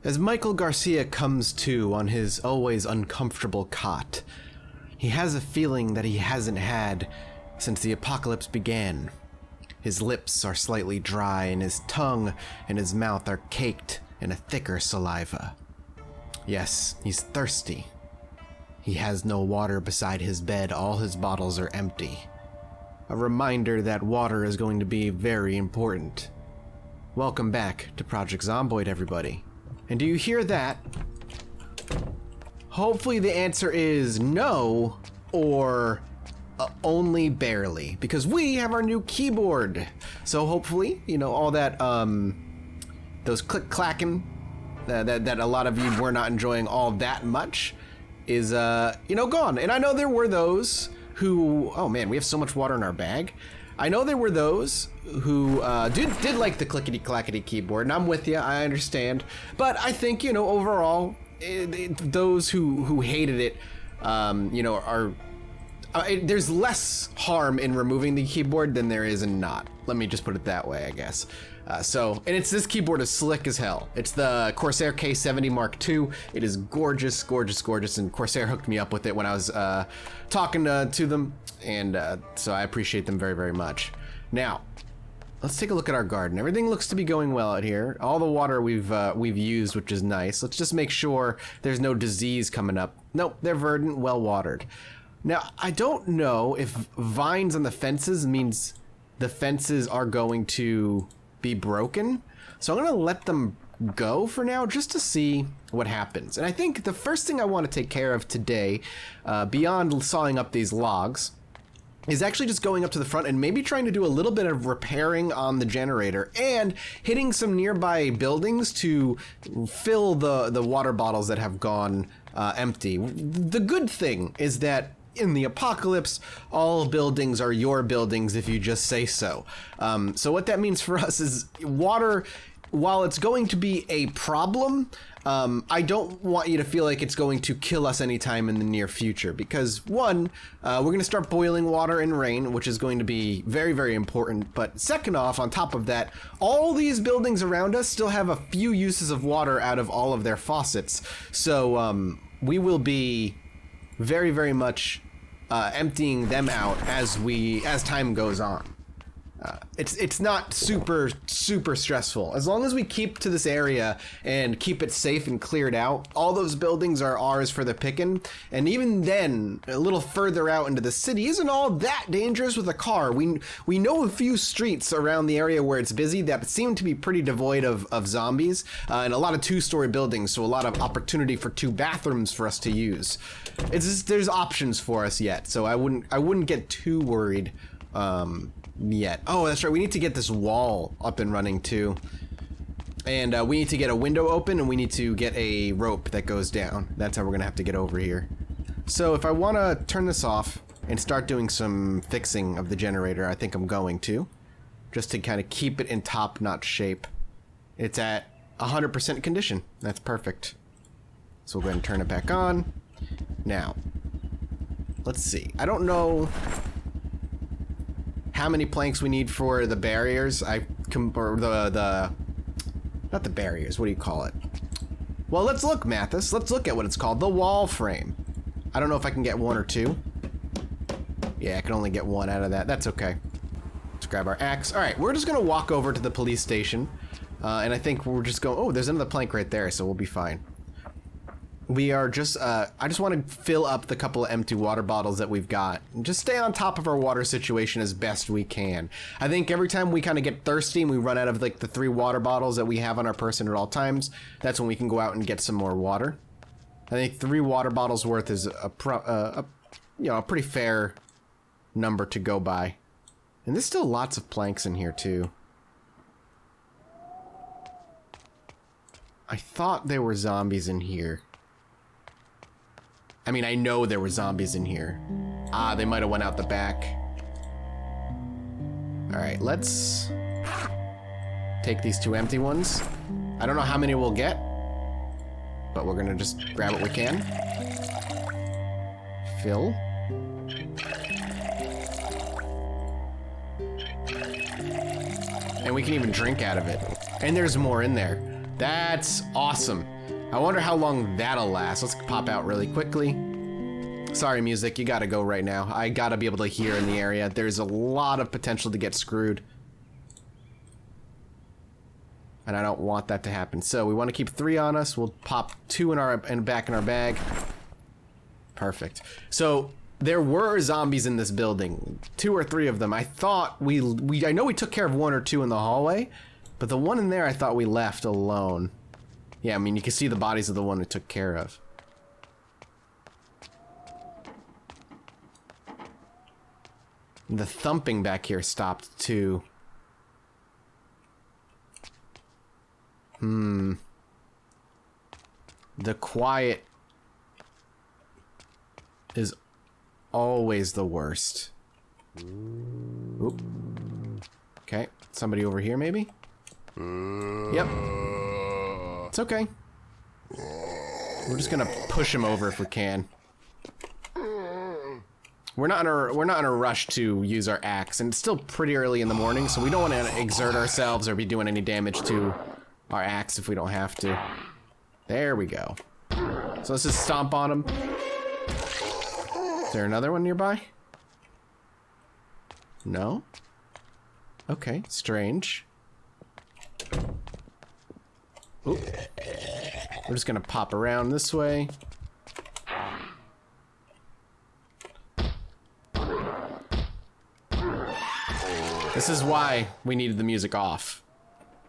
As Michael Garcia comes to on his always uncomfortable cot, he has a feeling that he hasn't had since the apocalypse began. His lips are slightly dry, and his tongue and his mouth are caked in a thicker saliva. Yes, he's thirsty. He has no water beside his bed. All his bottles are empty. A reminder that water is going to be very important. Welcome back to Project Zomboid, everybody. And do you hear that? Hopefully the answer is no, or only barely, because we have our new keyboard. So hopefully, you know, all that, those click-clacking that a lot of you were not enjoying all that much is, you know, gone. And I know there were those who, oh man, we have so much water in our bag. I know there were those who did like the clickety-clackety keyboard, and I'm with you, I understand. But I think, you know, overall, those who hated it, you know, are... there's less harm in removing the keyboard than there is in not. Let me just put it that way, I guess. And this keyboard is slick as hell. It's the Corsair K70 Mark II. It is gorgeous, gorgeous, gorgeous, and Corsair hooked me up with it when I was talking to them, and so I appreciate them very, very much. Now, let's take a look at our garden. Everything looks to be going well out here. All the water we've used, which is nice. Let's just make sure there's no disease coming up. Nope, they're verdant, well watered. Now, I don't know if vines on the fences means the fences are going to be broken. So I'm gonna let them go for now just to see what happens. And I think the first thing I want to take care of today, beyond sawing up these logs, is actually just going up to the front and maybe trying to do a little bit of repairing on the generator and hitting some nearby buildings to fill the water bottles that have gone empty. The good thing is that in the apocalypse, all buildings are your buildings if you just say so. So what that means for us is water, while it's going to be a problem, I don't want you to feel like it's going to kill us anytime in the near future, because one, we're going to start boiling water in rain, which is going to be very, very important. But second off, on top of that, all these buildings around us still have a few uses of water out of all of their faucets. So we will be very, very much emptying them out as time goes on. It's not super stressful. As long as we keep to this area and keep it safe and cleared out, all those buildings are ours for the picking. And even then, a little further out into the city isn't all that dangerous with a car. We know a few streets around the area where it's busy that seem to be pretty devoid of zombies, and a lot of two-story buildings, so a lot of opportunity for 2 bathrooms for us to use. It's just, there's options for us yet, so I wouldn't get too worried yet. Oh, that's right, we need to get this wall up and running too. And we need to get a window open, and we need to get a rope that goes down. That's how we're gonna have to get over here. So if I wanna turn this off and start doing some fixing of the generator, I think I'm going to. Just to kind of keep it in top-notch shape. It's at 100% condition. That's perfect. So we'll go ahead and turn it back on. Now, let's see. I don't know how many planks we need for the barriers. Not the barriers, what do you call it? Well, let's look, Mathis. Let's look at what it's called. The wall frame. I don't know if I can get 1 or 2. Yeah, I can only get 1 out of that. That's okay. Let's grab our axe. All right, we're just gonna walk over to the police station. And I think we're just going, oh, there's another plank right there, so we'll be fine. We are just, I just want to fill up the couple of empty water bottles that we've got. And just stay on top of our water situation as best we can. I think every time we kind of get thirsty and we run out of like the 3 water bottles that we have on our person at all times, that's when we can go out and get some more water. I think 3 water bottles worth is a pretty fair number to go by. And there's still lots of planks in here too. I thought there were zombies in here. I mean, I know there were zombies in here. Ah, they might have went out the back. All right, let's take these 2 empty ones. I don't know how many we'll get, but we're gonna just grab what we can. Fill. And we can even drink out of it. And there's more in there. That's awesome. I wonder how long that'll last. Let's pop out really quickly. Sorry, music, you gotta go right now. I gotta be able to hear in the area. There's a lot of potential to get screwed. And I don't want that to happen. So we want to keep 3 on us. We'll pop 2 back in our bag. Perfect. So there were zombies in this building. 2 or 3 of them. I thought I know we took care of 1 or 2 in the hallway, but the one in there I thought we left alone. Yeah, I mean, you can see the bodies of the one we took care of. The thumping back here stopped too. The quiet is always the worst. Oop. Okay, somebody over here maybe? Yep. It's okay. We're just gonna push him over if we can. We're not in a rush to use our axe, and it's still pretty early in the morning, so we don't want to exert ourselves or be doing any damage to our axe if we don't have to. There we go. So let's just stomp on him. Is there another one nearby? No? Okay, strange. Oop. We're just gonna pop around this way. This is why we needed the music off.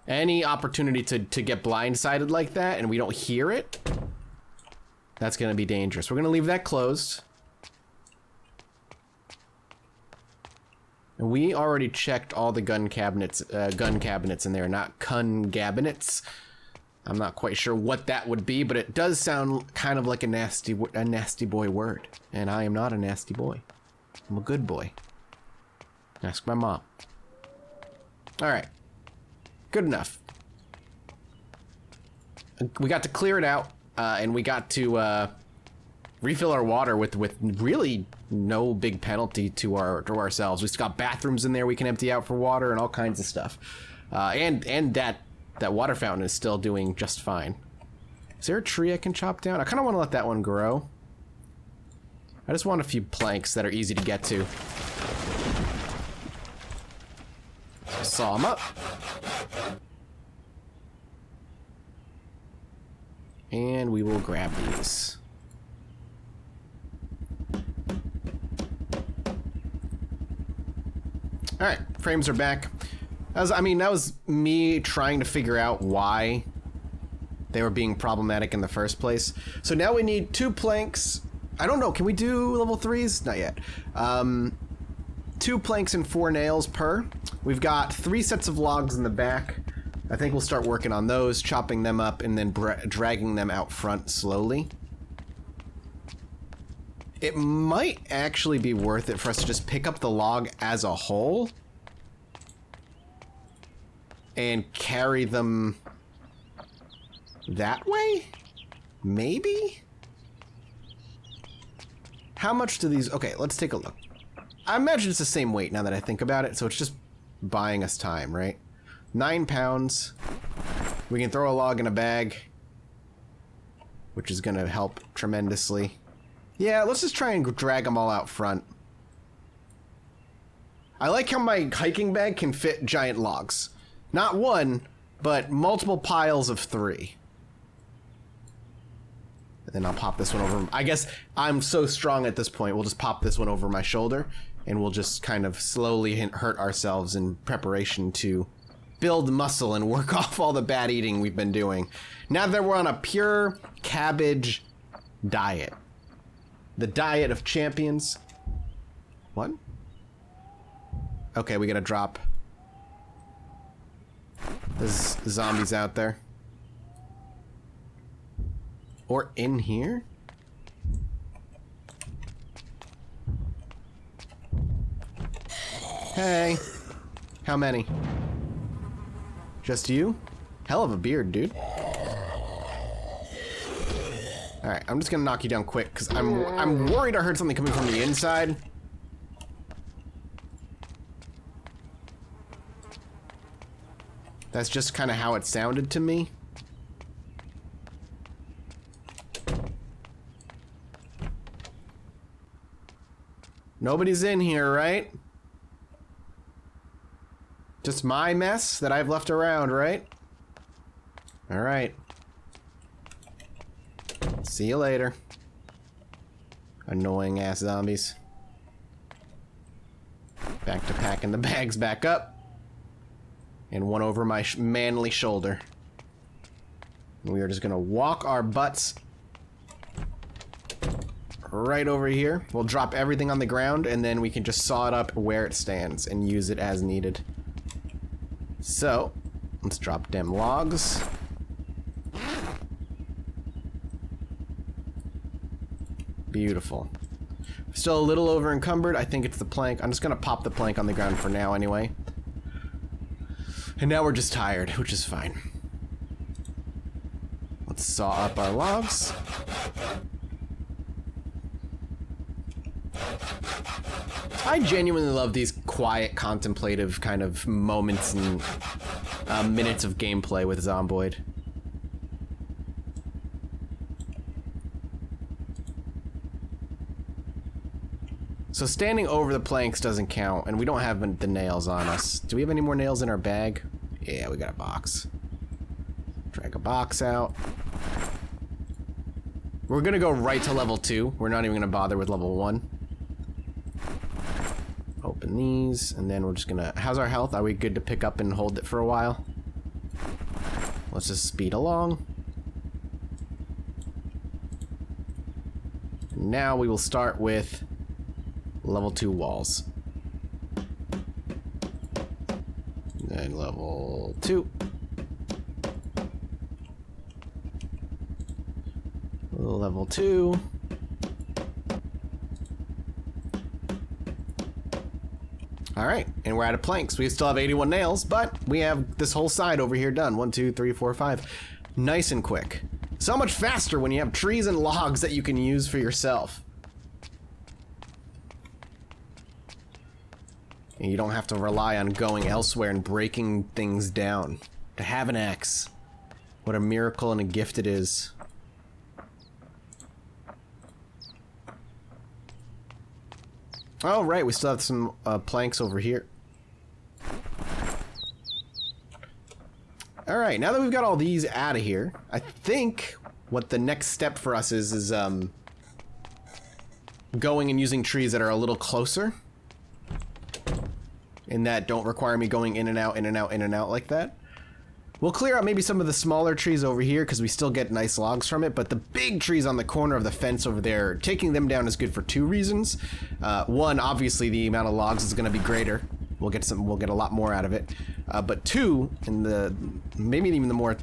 Any opportunity to get blindsided like that and we don't hear it, that's gonna be dangerous. We're gonna leave that closed. And we already checked all the gun cabinets in there, not cun cabinets. I'm not quite sure what that would be, but it does sound kind of like a nasty boy word. And I am not a nasty boy. I'm a good boy. Ask my mom. Alright. Good enough. We got to clear it out, and we got to refill our water with really no big penalty to ourselves. We've got bathrooms in there we can empty out for water and all kinds of stuff. And that water fountain is still doing just fine. Is there a tree I can chop down? I kind of want to let that one grow. I just want a few planks that are easy to get to. Saw them up. And we will grab these. Alright, frames are back. That was me trying to figure out why they were being problematic in the first place. So now we need 2 planks. I don't know, can we do level 3s? Not yet. 2 planks and 4 nails per. We've got 3 sets of logs in the back. I think we'll start working on those, chopping them up, and then dragging them out front slowly. It might actually be worth it for us to just pick up the log as a whole and carry them that way? Maybe? How much do these... Okay, let's take a look. I imagine it's the same weight now that I think about it, so it's just buying us time, right? 9 pounds. We can throw a log in a bag, which is going to help tremendously. Yeah, let's just try and drag them all out front. I like how my hiking bag can fit giant logs. Not one, but multiple piles of 3. And then I'll pop this one over. I guess I'm so strong at this point, we'll just pop this one over my shoulder, and we'll just kind of slowly hurt ourselves in preparation to build muscle and work off all the bad eating we've been doing. Now that we're on a pure cabbage diet. The diet of champions. What? Okay, we gotta drop. There's zombies out there. Or in here? Hey. How many? Just you? Hell of a beard, dude. Alright, I'm just gonna knock you down quick, because I'm worried I heard something coming from the inside. That's just kind of how it sounded to me. Nobody's in here, right? Just my mess that I've left around, right? Alright. See you later. Annoying ass zombies. Back to packing the bags back up. And one over my manly shoulder. We are just gonna walk our butts right over here. We'll drop everything on the ground and then we can just saw it up where it stands and use it as needed. So, let's drop them logs. Beautiful. Still a little over encumbered. I think it's the plank. I'm just gonna pop the plank on the ground for now anyway. And now we're just tired, which is fine. Let's saw up our logs. I genuinely love these quiet, contemplative kind of moments and minutes of gameplay with Zomboid. So standing over the planks doesn't count, and we don't have the nails on us. Do we have any more nails in our bag? Yeah, we got a box. Drag a box out. We're gonna go right to level 2. We're not even gonna bother with level 1. Open these, and then we're just gonna... How's our health? Are we good to pick up and hold it for a while? Let's just speed along. Now we will start with level 2 walls. And level 2. Level 2. Alright, and we're out of planks. We still have 81 nails, but we have this whole side over here done. 1, 2, 3, 4, 5. Nice and quick. So much faster when you have trees and logs that you can use for yourself. And you don't have to rely on going elsewhere and breaking things down. To have an axe. What a miracle and a gift it is. Oh, right, we still have some planks over here. Alright, now that we've got all these out of here, I think what the next step for us is going and using trees that are a little closer. And that don't require me going in and out, in and out, in and out like that. We'll clear out maybe some of the smaller trees over here because we still get nice logs from it, but the big trees on the corner of the fence over there, taking them down is good for 2 reasons. One, obviously the amount of logs is going to be greater. We'll get a lot more out of it. But 2, and maybe even the more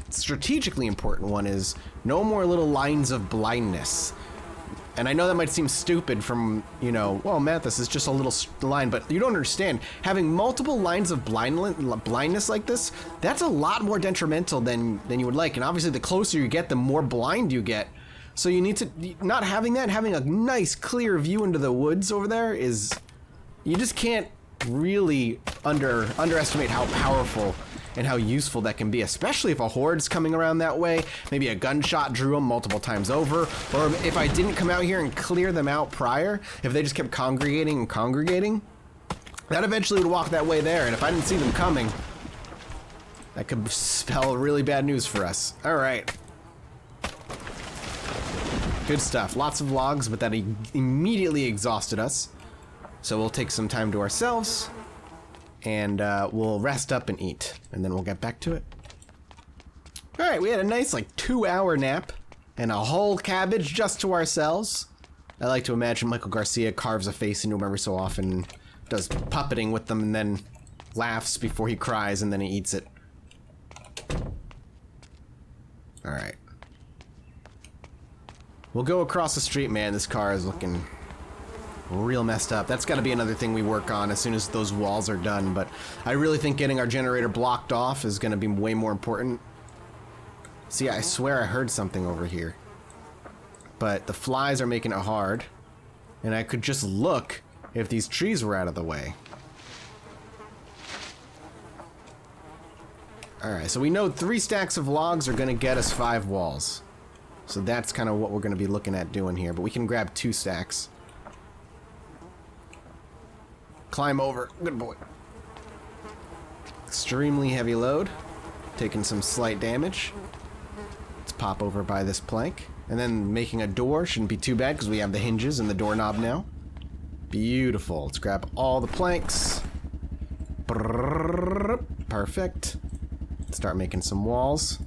strategically important one is no more little lines of blindness. And I know that might seem stupid from, you know, well, Mathas is just a little line, but you don't understand. Having multiple lines of blindness like this, that's a lot more detrimental than you would like. And obviously, the closer you get, the more blind you get. So you need to, not having that, having a nice, clear view into the woods over there is, you just can't really underestimate how powerful and how useful that can be, especially if a horde's coming around that way. Maybe a gunshot drew them multiple times over, or if I didn't come out here and clear them out prior, if they just kept congregating and congregating, that eventually would walk that way there, and if I didn't see them coming, that could spell really bad news for us. All right. Good stuff. Lots of logs, but that immediately exhausted us. So we'll take some time to ourselves, and we'll rest up and eat, and then we'll get back to it. All right, we had a nice, like, 2-hour nap and a whole cabbage just to ourselves. I like to imagine Michael Garcia carves a face into him every so often, does puppeting with them, and then laughs before he cries, and then he eats it. All right. We'll go across the street, man. This car is looking real messed up. That's got to be another thing we work on as soon as those walls are done, but I really think getting our generator blocked off is going to be way more important. See, I swear I heard something over here, but the flies are making it hard, and I could just look if these trees were out of the way. Alright, so we know 3 stacks of logs are going to get us 5 walls. So that's kind of what we're going to be looking at doing here, but we can grab 2 stacks. Climb over. Good boy. Extremely heavy load. Taking some slight damage. Let's pop over by this plank. And then making a door shouldn't be too bad because we have the hinges and the doorknob now. Beautiful. Let's grab all the planks. Perfect. Start making some walls.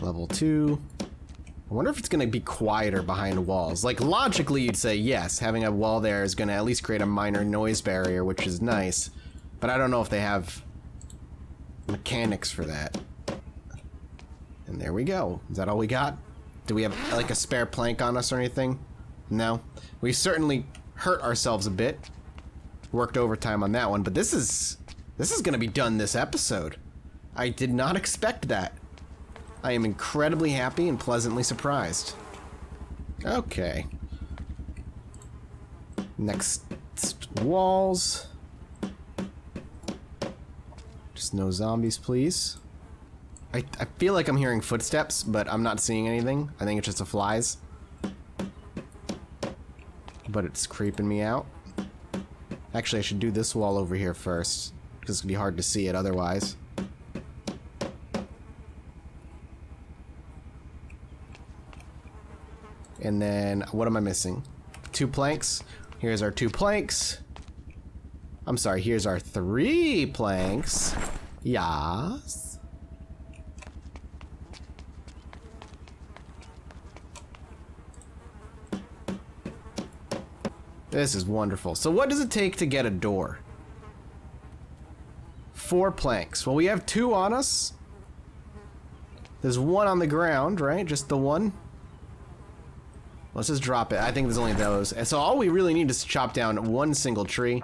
Level 2. I wonder if it's going to be quieter behind walls. Like, logically, you'd say yes, having a wall there is going to at least create a minor noise barrier, which is nice. But I don't know if they have mechanics for that. And there we go. Is that all we got? Do we have, like, a spare plank on us or anything? No. We certainly hurt ourselves a bit. Worked overtime on that one, but this is going to be done this episode. I did not expect that. I am incredibly happy and pleasantly surprised. Okay. Next walls. Just no zombies, please. I feel like I'm hearing footsteps, but I'm not seeing anything. I think it's just the flies. But it's creeping me out. Actually, I should do this wall over here first, because it's going to be hard to see it otherwise. And then, what am I missing? 2 planks. Here's our 2 planks. I'm sorry, here's our 3 planks. Yes. This is wonderful. So what does it take to get a door? 4 planks. Well, we have 2 on us. There's 1 on the ground, right? Just the 1. Let's just drop it. I think there's only those. And so all we really need is to chop down 1 single tree.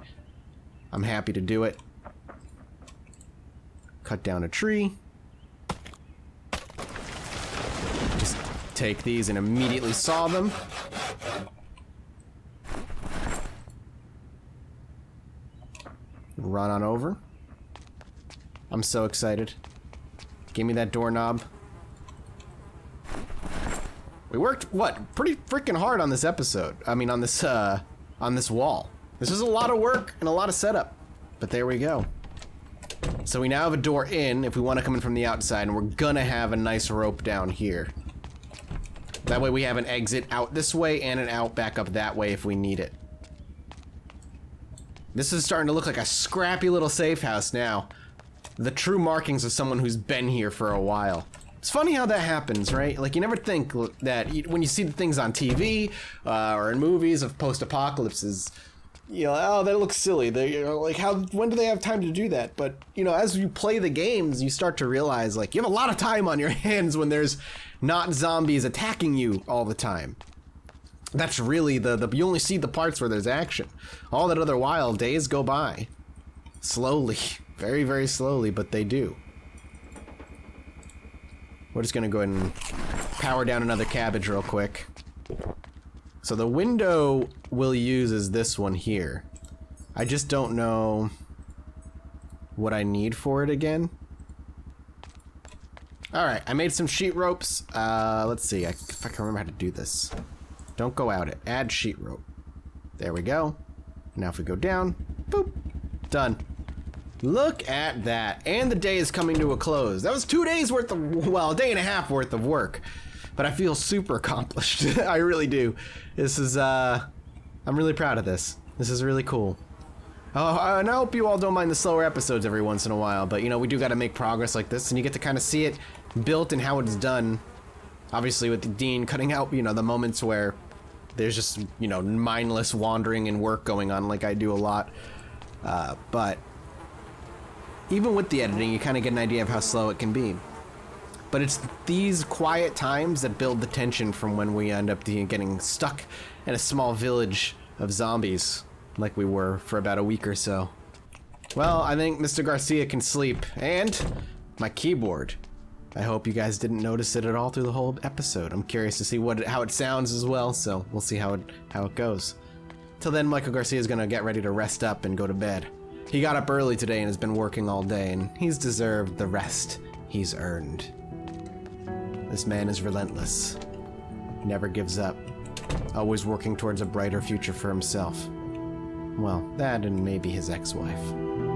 I'm happy to do it. Cut down a tree. Just take these and immediately saw them. Run on over. I'm so excited. Give me that doorknob. We worked, what, pretty freaking hard on this episode. I mean, on this wall. This was a lot of work and a lot of setup. But there we go. So we now have a door in if we want to come in from the outside, and we're gonna have a nice rope down here. That way we have an exit out this way and an out back up that way if we need it. This is starting to look like a scrappy little safe house now. The true markings of someone who's been here for a while. It's funny how that happens, right? Like, you never think that when you see the things on TV or in movies of post-apocalypses, you know, oh, that looks silly. They, like, when do they have time to do that? But, you know, as you play the games, you start to realize, like, you have a lot of time on your hands when there's not zombies attacking you all the time. That's really you only see the parts where there's action. All that other while, days go by. Slowly. Very, very slowly, but they do. We're just gonna go ahead and power down another cabbage real quick. So the window we'll use is this one here. I just don't know what I need for it again. Alright, I made some sheet ropes. Let's see if I can remember how to do this. Don't go out it. Add sheet rope. There we go. Now if we go down, boop, done. Look at that. And the day is coming to a close. That was 2 days worth of, well, a day and a half worth of work. But I feel super accomplished. I really do. This is, I'm really proud of this. This is really cool. Oh, and I hope you all don't mind the slower episodes every once in a while, but you know, we do gotta make progress like this, and you get to kind of see it built and how it's done. Obviously with Dean cutting out, you know, the moments where there's just, you know, mindless wandering and work going on like I do a lot. But even with the editing, you kind of get an idea of how slow it can be. But it's these quiet times that build the tension from when we end up getting stuck in a small village of zombies, like we were for about a week or so. Well, I think Mr. Garcia can sleep, and my keyboard. I hope you guys didn't notice it at all through the whole episode. I'm curious to see how it sounds as well, so we'll see how it goes. Till then, Michael Garcia is gonna get ready to rest up and go to bed. He got up early today and has been working all day, and he's deserved the rest he's earned. This man is relentless. Never gives up. always working towards a brighter future for himself. Well, that and maybe his ex-wife.